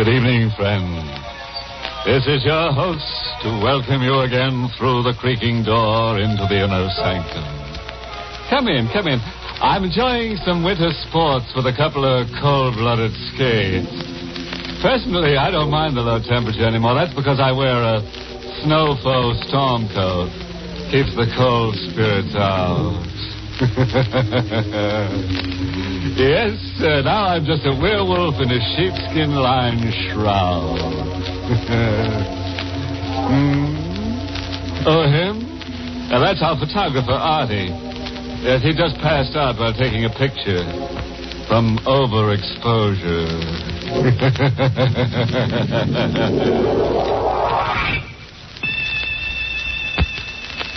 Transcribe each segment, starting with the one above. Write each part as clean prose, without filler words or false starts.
Good evening, friends. This is your host to welcome you again through the creaking door into the inner sanctum. Come in. I'm enjoying some winter sports with a couple of cold-blooded skates. Personally, I don't mind the low temperature anymore. That's because I wear a snowfall storm coat. Keeps the cold spirits out. Yes, now I'm just a werewolf in a sheepskin-lined shroud. Oh, him? Now, that's our photographer, Artie. Yes, he just passed out while taking a picture from overexposure.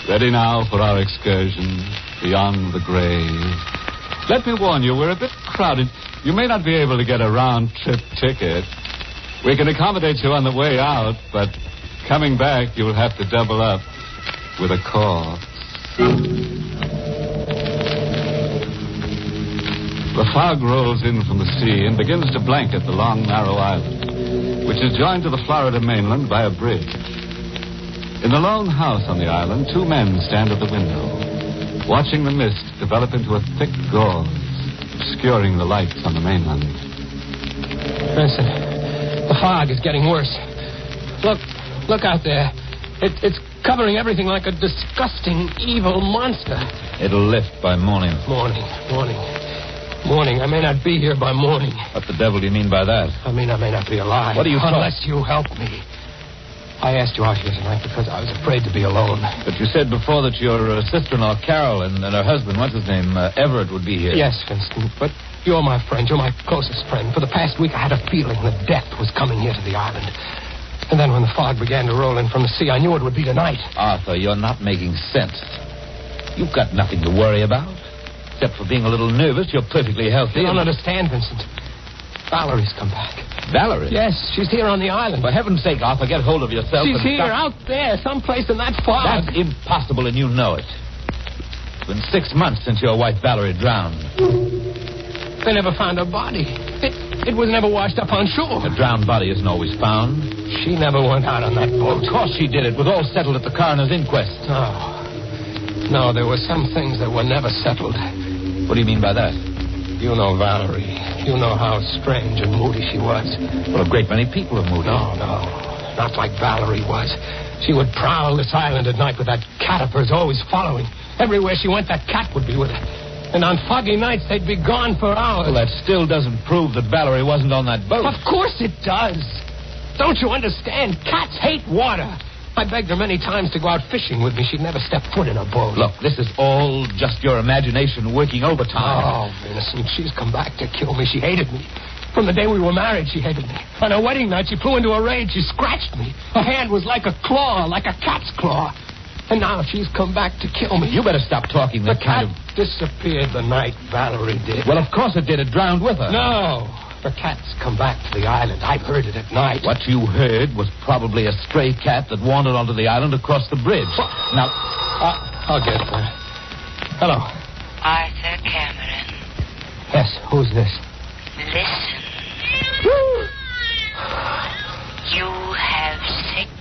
Ready now for our excursion beyond the grave. Let me warn you, we're a bit crowded. You may not be able to get a round-trip ticket. We can accommodate you on the way out, but coming back, you'll have to double up with a corpse. The fog rolls in from the sea and begins to blanket the long, narrow island, which is joined to the Florida mainland by a bridge. In the lone house on the island, two men stand at the window, watching the mist develop into a thick gauze, obscuring the lights on the mainland. Listen, the fog is getting worse. Look out there. It's covering everything like a disgusting, evil monster. It'll lift by morning. Morning. I may not be here by morning. What the devil do you mean by that? I mean, I may not be alive. What are you talking? Unless you help me. I asked you out here tonight because I was afraid to be alone. But you said before that your sister-in-law, Carol, and her husband, what's his name, Everett, would be here. Yes, Vincent, but you're my friend. You're my closest friend. For the past week, I had a feeling that death was coming here to the island. And then when the fog began to roll in from the sea, I knew it would be tonight. Arthur, you're not making sense. You've got nothing to worry about. Except for being a little nervous, you're perfectly healthy. You don't understand, Vincent. Valerie's come back. Valerie? Yes, she's here on the island. For heaven's sake, Arthur, get hold of yourself. She's here, out there, someplace in that fog. That's impossible, and you know it. It's been 6 months since your wife Valerie drowned. They never found her body. It was never washed up on shore. A drowned body isn't always found. She never went out on that boat. Of course she did. It was all settled at the coroner's inquest. No, there were some things that were never settled. What do you mean by that? You know Valerie. You know how strange and moody she was. Well, a great many people are moody. No. Not like Valerie was. She would prowl this island at night with that cat of hers always following. Everywhere she went, that cat would be with her. And on foggy nights, they'd be gone for hours. Well, that still doesn't prove that Valerie wasn't on that boat. Of course it does. Don't you understand? Cats hate water. I begged her many times to go out fishing with me. She'd never step foot in a boat. Look, this is all just your imagination working overtime. Oh, Vincent, she's come back to kill me. She hated me. From the day we were married, she hated me. On her wedding night, she flew into a rage. She scratched me. Her hand was like a claw, like a cat's claw. And now she's come back to kill me. You better stop talking that kind of... The cat disappeared the night Valerie did. Well, of course it did. It drowned with her. No. The cat's come back to the island. I heard it at night. What you heard was probably a stray cat that wandered onto the island across the bridge. Now, I'll get there. Hello. Arthur Cameron. Yes, who's this? Listen. You have 6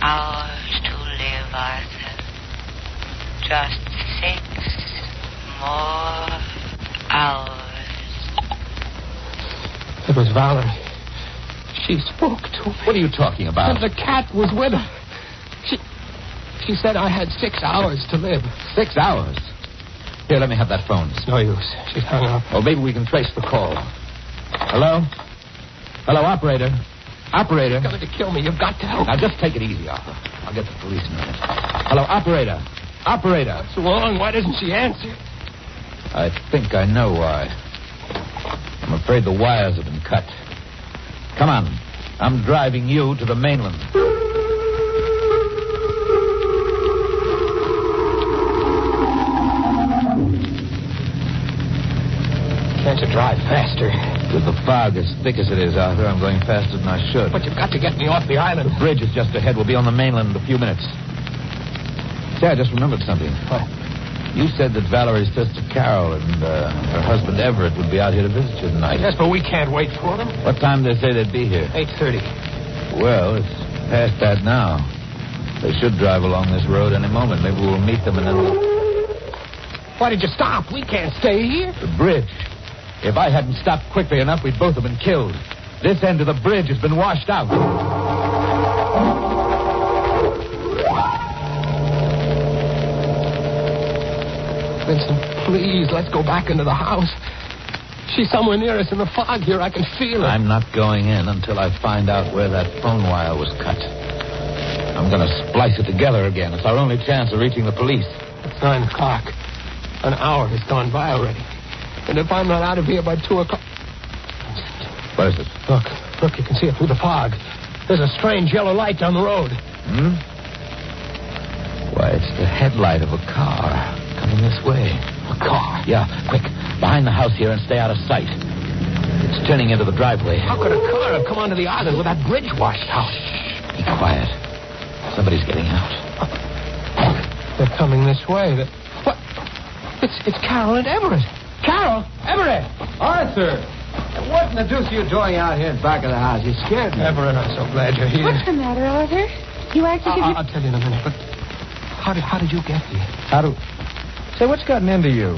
hours to live, Arthur. Just 6 more hours. It was Valerie. She spoke to me. What are you talking about? And the cat was with her. She said I had 6 hours to live. 6 hours? Here, let me have that phone. It's no use. She's hung up. Oh, maybe we can trace the call. Hello? Hello, operator. Operator. You're going to kill me. You've got to help. Now, just take it easy, Arthur. I'll get the police in a minute. Hello, operator. Operator. What's wrong? Why doesn't she answer? I think I know why. I'm afraid the wires have been cut. Come on. I'm driving you to the mainland. Can't you drive faster? With the fog as thick as it is, Arthur, I'm going faster than I should. But you've got to get me off the island. The bridge is just ahead. We'll be on the mainland in a few minutes. Say, I just remembered something. What? You said that Valerie's sister Carol and her husband Everett would be out here to visit you tonight. Yes, but we can't wait for them. What time did they say they'd be here? 8:30. Well, it's past that now. They should drive along this road any moment. Maybe we'll meet them and then we'll... Why did you stop? We can't stay here. The bridge. If I hadn't stopped quickly enough, we'd both have been killed. This end of the bridge has been washed out. Vincent, please, let's go back into the house. She's somewhere near us in the fog here. I can feel her. I'm not going in until I find out where that phone wire was cut. I'm going to splice it together again. It's our only chance of reaching the police. It's 9 o'clock. An hour has gone by already. And if I'm not out of here by 2 o'clock... What is it? Look, you can see it through the fog. There's a strange yellow light down the road. Why, it's the headlight of a car coming this way. A car? Yeah, quick. Behind the house here and stay out of sight. It's turning into the driveway. How could a car have come onto the island with that bridge washed out? Be quiet. Somebody's getting out. They're coming this way. What? It's Carol and Everett. Carol! Everett! Arthur! What in the deuce are you doing out here in back of the house? You scared me. Everett, I'm so glad you're here. What's the matter, Arthur? You acted I'll tell you in a minute, but how did you get here? Say, what's gotten into you?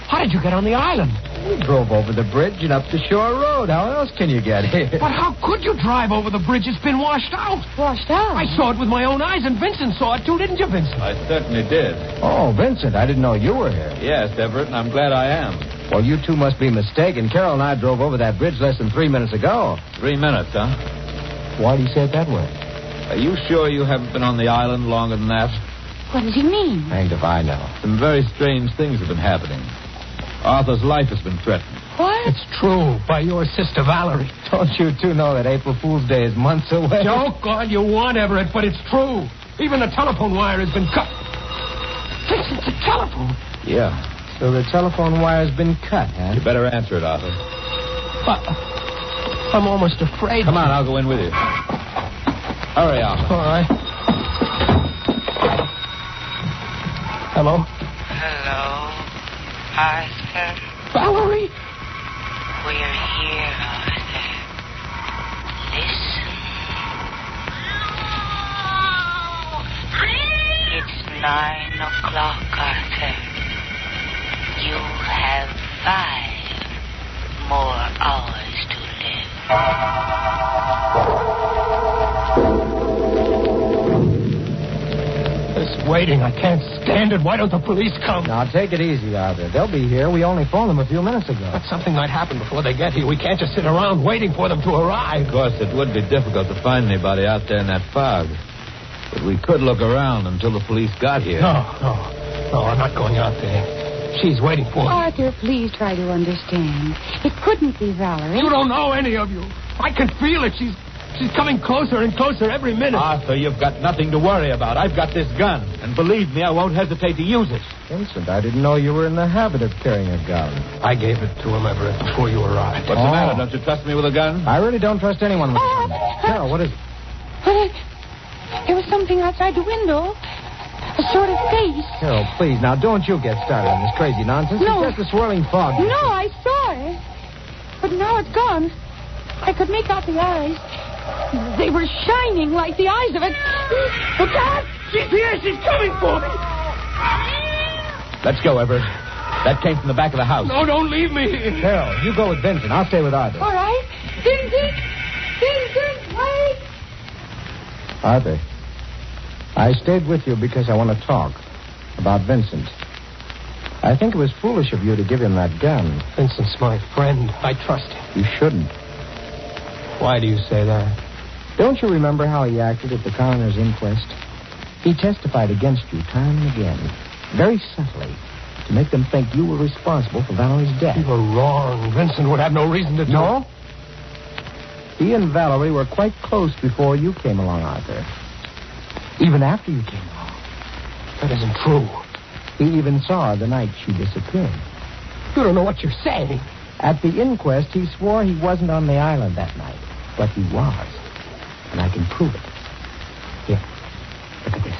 How did you get on the island? We drove over the bridge and up the shore road. How else can you get here? But how could you drive over the bridge? It's been washed out. Washed out? I saw it with my own eyes, and Vincent saw it too, didn't you, Vincent? I certainly did. Oh, Vincent, I didn't know you were here. Yes, Everett, and I'm glad I am. Well, you two must be mistaken. Carol and I drove over that bridge less than 3 minutes ago. 3 minutes, huh? Why do you say it that way? Are you sure you haven't been on the island longer than that? What does he mean? Hanged if I know. Some very strange things have been happening. Arthur's life has been threatened. What? It's true, by your sister Valerie. Don't you two know that April Fool's Day is months away? Joke all you want, Everett, but it's true. Even the telephone wire has been cut. Vincent, the telephone. Yeah. So the telephone wire's been cut, huh? You better answer it, Arthur. I'm almost afraid. Come on, I'll go in with you. Hurry, Arthur. All right. Hello? Hello, Arthur. Valerie? We're here, Arthur. Listen. It's 9 o'clock, Arthur. You have 5 more hours to live. This waiting, I can't stand it. Why don't the police come? Now, take it easy, Arthur. They'll be here. We only phoned them a few minutes ago. But something might happen before they get here. We can't just sit around waiting for them to arrive. Of course, it would be difficult to find anybody out there in that fog. But we could look around until the police got here. No, I'm not going out there. She's waiting for me. Arthur, please try to understand. It couldn't be Valerie. You don't know any of you. I can feel it. She's coming closer and closer every minute. Arthur, you've got nothing to worry about. I've got this gun. And believe me, I won't hesitate to use it. Vincent, I didn't know you were in the habit of carrying a gun. I gave it to him, Everett, before you arrived. What's the matter? Don't you trust me with a gun? I really don't trust anyone with a gun. Carol, what is it? There was something outside the window. A sort of face. Carol, please, now don't you get started on this crazy nonsense. No. It's just a swirling fog. No, I saw it. But now it's gone. I could make out the eyes. They were shining like the eyes of a... Look out! She's here. She's coming for me. Let's go, Everett. That came from the back of the house. No, don't leave me here. Carol, you go with Vincent. I'll stay with Arthur. All right. Vincent! Vincent, wait! Arthur, I stayed with you because I want to talk about Vincent. I think it was foolish of you to give him that gun. Vincent's my friend. I trust him. You shouldn't. Why do you say that? Don't you remember how he acted at the coroner's inquest? He testified against you time and again, very subtly, to make them think you were responsible for Valerie's death. You were wrong. Vincent would have no reason to do No? He and Valerie were quite close before you came along, Arthur. Even after you came along. That isn't true. He even saw her the night she disappeared. You don't know what you're saying. At the inquest, he swore he wasn't on the island that night. But he was. And I can prove it. Here. Look at this.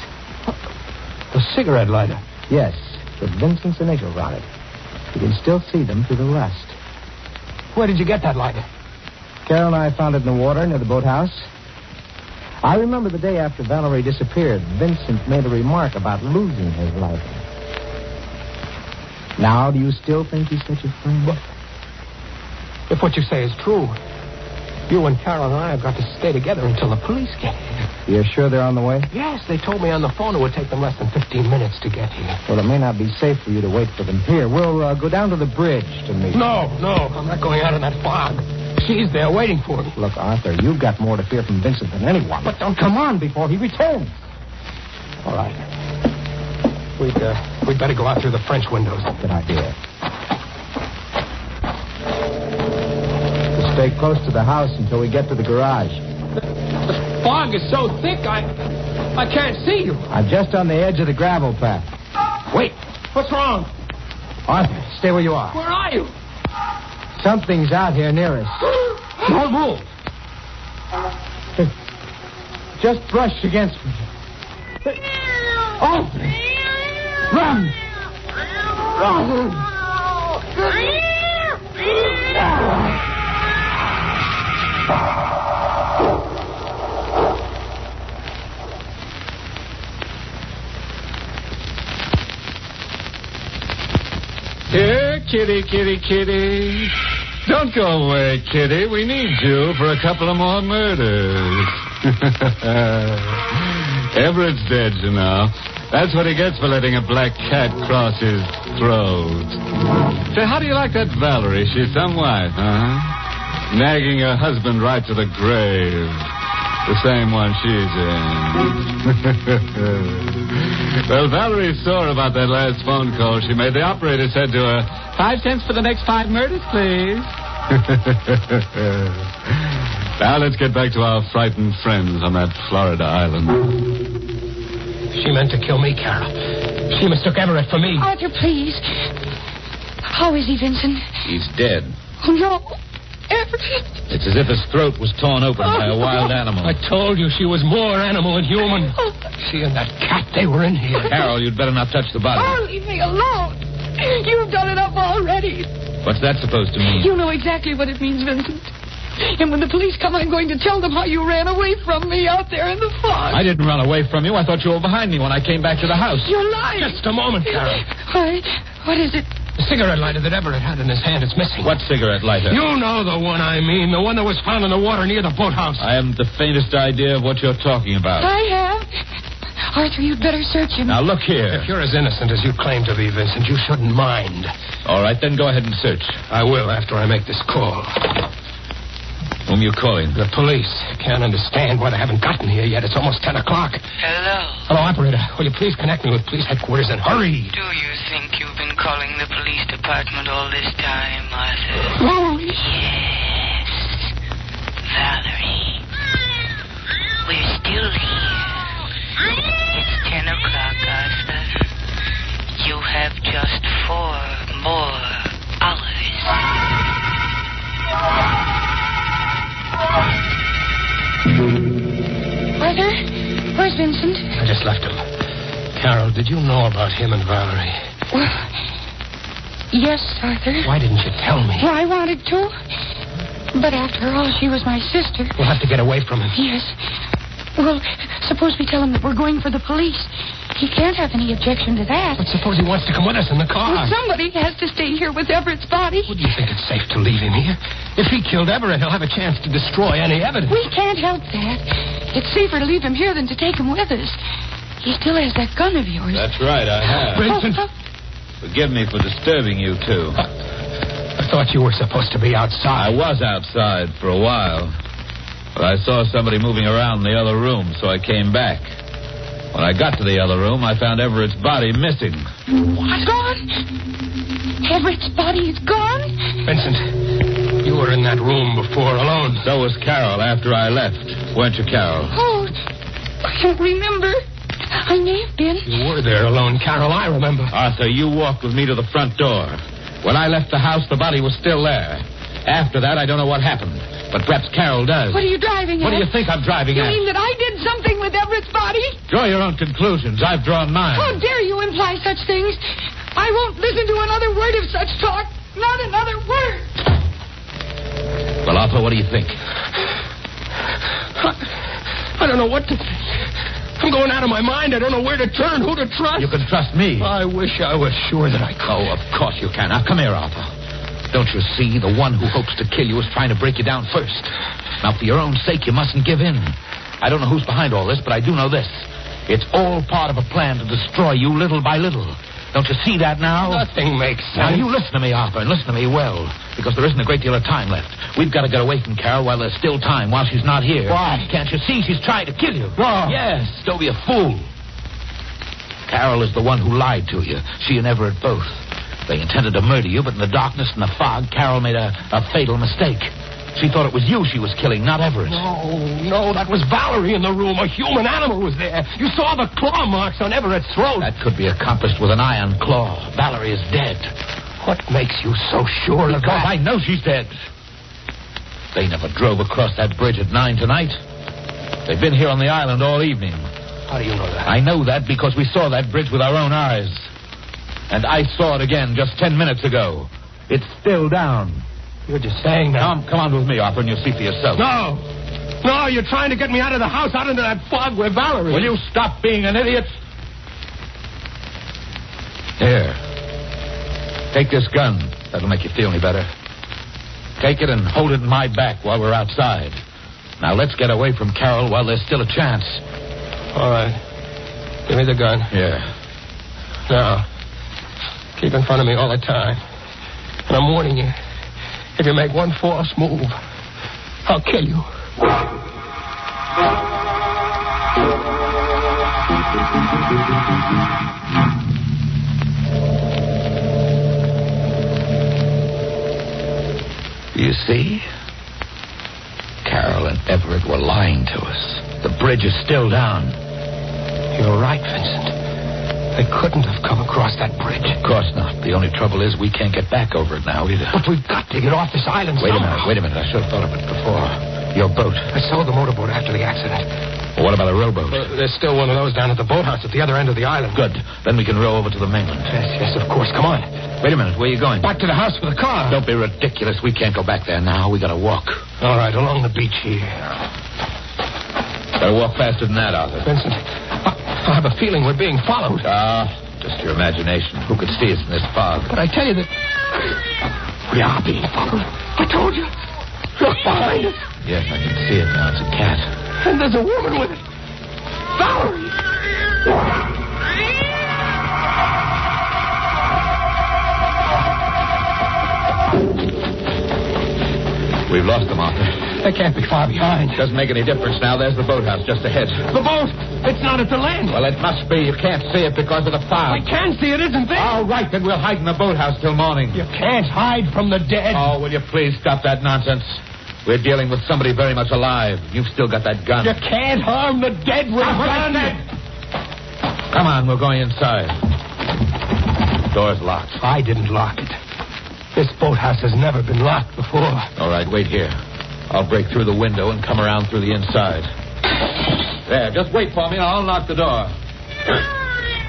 The cigarette lighter. Yes. with Vincent's initials on it. You can still see them through the rust. Where did you get that lighter? Carol and I found it in the water near the boathouse. I remember the day after Valerie disappeared, Vincent made a remark about losing his lighter. Now, do you still think he's such a friend? If what you say is true, you and Carol and I have got to stay together until the police get here. You're sure they're on the way? Yes, they told me on the phone it would take them less than 15 minutes to get here. Well, it may not be safe for you to wait for them here. We'll go down to the bridge to meet. No, I'm not going out in that fog. She's there waiting for me. Look, Arthur, you've got more to fear from Vincent than anyone. But don't come on before he returns. All right. We'd better go out through the French windows. Good idea. We'll stay close to the house until we get to the garage. The fog is so thick, I can't see you. I'm just on the edge of the gravel path. Wait, what's wrong? Arthur, stay where you are. Where are you? Something's out here near us. Don't move. Just brush against me. Arthur! Run! Run! Here, kitty. Don't go away, kitty. We need you for a couple of more murders. Everett's dead, you know. That's what he gets for letting a black cat cross his throat. Say, how do you like that Valerie? She's some wife, huh? Nagging her husband right to the grave. The same one she's in. Well, Valerie saw about that last phone call she made. The operator said to her, 5 cents for the next 5 murders, please. Now let's get back to our frightened friends on that Florida island. She meant to kill me, Carol. She mistook Everett for me. Arthur, please. How is he, Vincent? He's dead. Oh, no. Everett. It's as if his throat was torn open by a wild animal. I told you she was more animal than human. She and that cat, they were in here. Carol, you'd better not touch the body. Oh, leave me alone. You've done enough already. What's that supposed to mean? You know exactly what it means, Vincent. And when the police come, I'm going to tell them how you ran away from me out there in the fog. I didn't run away from you. I thought you were behind me when I came back to the house. You're lying. Just a moment, Carol. What is it? The cigarette lighter that Everett had in his hand, it's missing. What cigarette lighter? You know the one I mean. The one that was found in the water near the boathouse. I haven't the faintest idea of what you're talking about. I have. Arthur, you'd better search him. Now, look here. If you're as innocent as you claim to be, Vincent, you shouldn't mind. All right, then go ahead and search. I will after I make this call. Whom you calling? The police. Can't understand why they haven't gotten here yet. It's almost 10 o'clock. Hello. Hello, operator. Will you please connect me with police headquarters and hurry? Do you think you've been calling the police department all this time, Arthur? Oh, Yes. Valerie. We're still here. It's 10 o'clock, Arthur. You have just 4 more hours. Arthur, where's Vincent? I just left him. Carol, did you know about him and Valerie? Well, yes, Arthur. Why didn't you tell me? Well, I wanted to. But after all, she was my sister. We'll have to get away from him. Yes. Well, suppose we tell him that we're going for the police. He can't have any objection to that. But suppose he wants to come with us in the car. Well, somebody has to stay here with Everett's body. Well, do you think it's safe to leave him here? If he killed Everett, he'll have a chance to destroy any evidence. We can't help that. It's safer to leave him here than to take him with us. He still has that gun of yours. That's right, I have. Vincent. Forgive me for disturbing you, too. I thought you were supposed to be outside. I was outside for a while. But I saw somebody moving around in the other room, so I came back. When I got to the other room, I found Everett's body missing. What? Gone? Everett's body is gone? Vincent, you were in that room before alone. So was Carol after I left. Weren't you, Carol? Oh, I don't remember. I may have been. You were there alone, Carol. I remember. Arthur, you walked with me to the front door. When I left the house, the body was still there. After that, I don't know what happened. But perhaps Carol does. What are you driving at? What do you think I'm driving You at? mean that I did something with Everett's body? Draw your own conclusions. I've drawn mine. How dare you imply such things? I won't listen to another word of such talk. Not another word. Well, Arthur, what do you think? I don't know what to think. I'm going out of my mind. I don't know where to turn, who to trust. You can trust me. I wish I was sure that I could. Oh, of course you can. Now, come here, Arthur. Don't you see? The one who hopes to kill you is trying to break you down first. Now, for your own sake, you mustn't give in. I don't know who's behind all this, but I do know this. It's all part of a plan to destroy you little by little. Don't you see that now? Nothing makes Now, sense. you listen to me, Arthur, and listen to me well, because there isn't a great deal of time left. We've got to get away from Carol while there's still time, while she's not here. Why? Can't you see she's trying to kill you? No. Yes, don't be a fool. Carol is the one who lied to you. She and Everett both. They intended to murder you, but in the darkness and the fog, Carol made a fatal mistake. She thought it was you she was killing, not Everett. No, that was Valerie in the room. A human animal was there. You saw the claw marks on Everett's throat. That could be accomplished with an iron claw. Valerie is dead. What makes you so sure of Because that? I know she's dead. They never drove across that bridge at 9 tonight. They've been here on the island all evening. How do you know that? I know that because we saw that bridge with our own eyes. And I saw it again just 10 minutes ago. It's still down. You're just saying that. Come on with me, Arthur, and you'll see for yourself. No, you're trying to get me out of the house, out into that fog with Valerie. Will you stop being an idiot? Here. Take this gun. That'll make you feel any better. Take it and hold it in my back while we're outside. Now, let's get away from Carol while there's still a chance. All right. Give me the gun. Here. Now, keep in front of me all the time. And I'm warning you. If you make one false move, I'll kill you. You see? Carol and Everett were lying to us. The bridge is still down. You're right, Vincent. They couldn't have come across that bridge. Of course not. The only trouble is we can't get back over it now either. But we've got to get off this island Wait somehow. a minute. I should have thought of it before. Your boat. I sold the motorboat after the accident. Well, what about a rowboat? There's still one of those down at the boathouse at the other end of the island. Good. Then we can row over to the mainland. Yes, of course. Come on. Wait a minute. Where are you going? Back to the house with the car. Don't be ridiculous. We can't go back there now. We gotta walk. All right, along the beach here. Gotta walk faster than that, Arthur. Vincent, I have a feeling we're being followed. Just your imagination. Who could see us in this fog? But I tell you that we are being followed. I told you. Look behind us. Yes, I can see it now. It's a cat. And there's a woman with it. Valerie! We've lost them, Arthur. They can't be far behind. Doesn't make any difference now. There's the boathouse just ahead. The boat! It's not at the land. Well, it must be. You can't see it because of the fog. I can see it isn't there. All right, then we'll hide in the boathouse till morning. You can't hide from the dead. Oh, will you please stop that nonsense? We're dealing with somebody very much alive. You've still got that gun. You can't harm the dead with a gun. Come on, we're going inside. Door's locked. I didn't lock it. This boathouse has never been locked before. All right, wait here. I'll break through the window and come around through the inside. There, just wait for me and I'll unlock the door.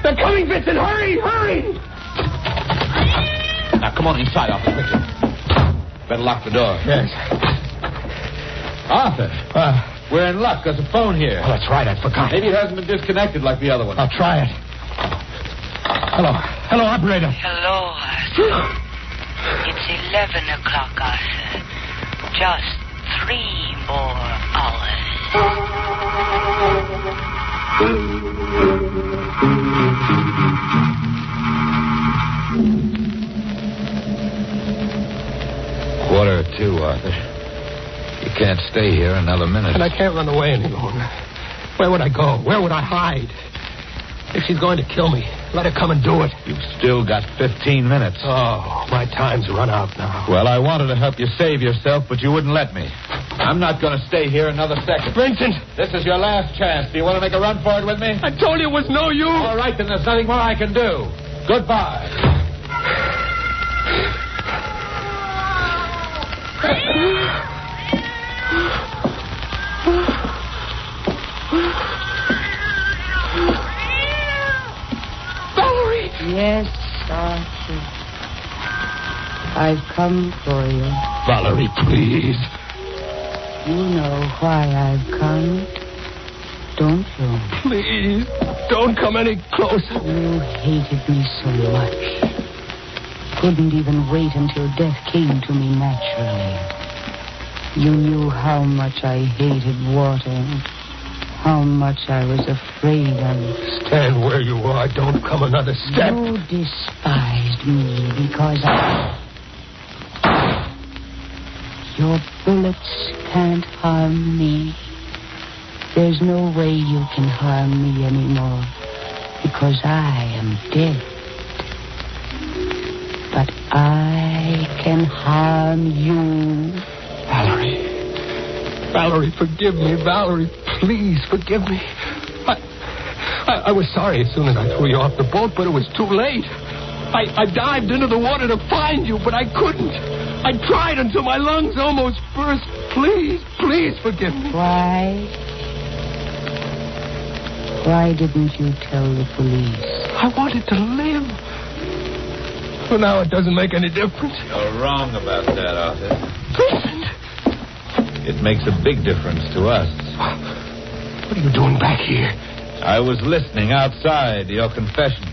They're coming, Vincent! Hurry! Now, come on inside, Arthur, quickly. Better lock the door. Yes. Arthur, we're in luck. There's a phone here. Oh, that's right. I forgot. Maybe it hasn't been disconnected like the other one. I'll try it. Hello, operator. Hello, Arthur. It's 11 o'clock, Arthur. Just 3 more hours. Quarter to 2, Arthur. You can't stay here another minute. And I can't run away any longer. Where would I go? Where would I hide? If she's going to kill me, let her come and do it. You've still got 15 minutes. Oh, my time's run out now. Well, I wanted to help you save yourself, but you wouldn't let me. I'm not going to stay here another second. Vincent! This is your last chance. Do you want to make a run for it with me? I told you it was no use. All right, then there's nothing more I can do. Goodbye. Yes, Arthur, I've come for you. Valerie, please. You know why I've come, don't you? Please, don't come any closer. You hated me so much. Couldn't even wait until death came to me naturally. You knew how much I hated water, how much I was afraid of. Stand where you are. Don't come another step. You despised me because your bullets can't harm me. There's no way you can harm me anymore because I am dead. But I can harm you. Valerie, forgive me. Valerie, please forgive me. I was sorry as soon as I threw you off the boat, but it was too late. I dived into the water to find you, but I couldn't. I tried until my lungs almost burst. Please forgive me. Why didn't you tell the police? I wanted to live. Well, now it doesn't make any difference. You're wrong about that, Arthur. Listen. It makes a big difference to us. What are you doing back here? I was listening outside to your confession.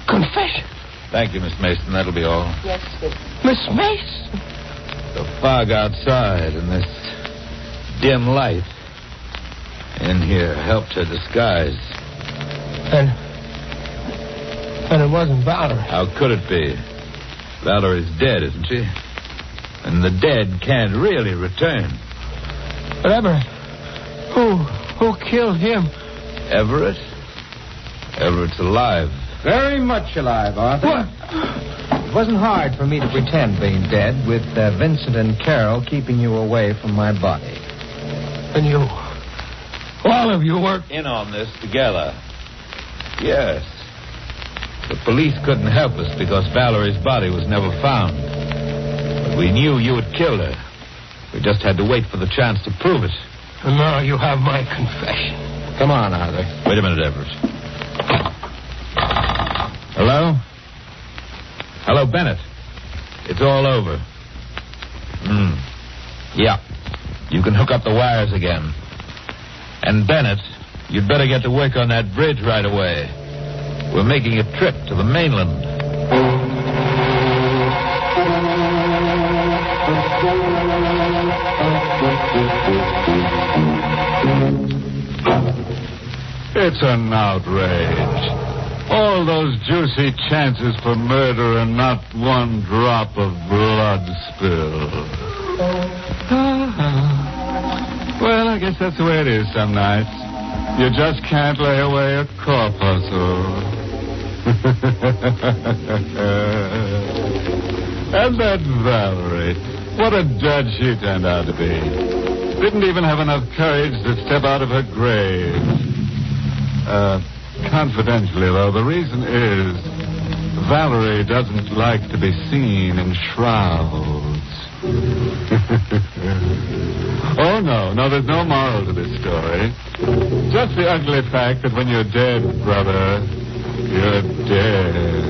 Confession? Thank you, Miss Mason. That'll be all. Yes, sir. Miss Mason? The fog outside and this dim light in here helped her disguise. And it wasn't Valerie. How could it be? Valerie's dead, isn't she? And the dead can't really return. But Everett, who killed him? Everett? Everett's alive. Very much alive, Arthur. What? It wasn't hard for me to pretend being dead with Vincent and Carol keeping you away from my body. And you, all of you worked in on this together. Yes. The police couldn't help us because Valerie's body was never found. But we knew you had killed her. We just had to wait for the chance to prove it. And now you have my confession. Come on, Arthur. Wait a minute, Everett. Hello? Hello, Bennett. It's all over. Yeah. You can hook up the wires again. And Bennett, you'd better get to work on that bridge right away. We're making a trip to the mainland. It's an outrage. All those juicy chances for murder and not one drop of blood spilled. Well, I guess that's the way it is some nights. You just can't lay away a corpuscle. And that Valerie, what a dud she turned out to be. Didn't even have enough courage to step out of her grave. Confidentially, though, the reason is Valerie doesn't like to be seen in shrouds. Oh, no, there's no moral to this story. Just the ugly fact that when you're dead, brother, you're dead.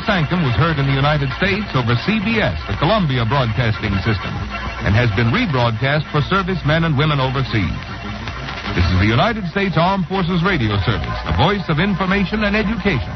Sanctum was heard in the United States over CBS, the Columbia Broadcasting System, and has been rebroadcast for servicemen and women overseas. This is the United States Armed Forces Radio Service, the voice of information and education.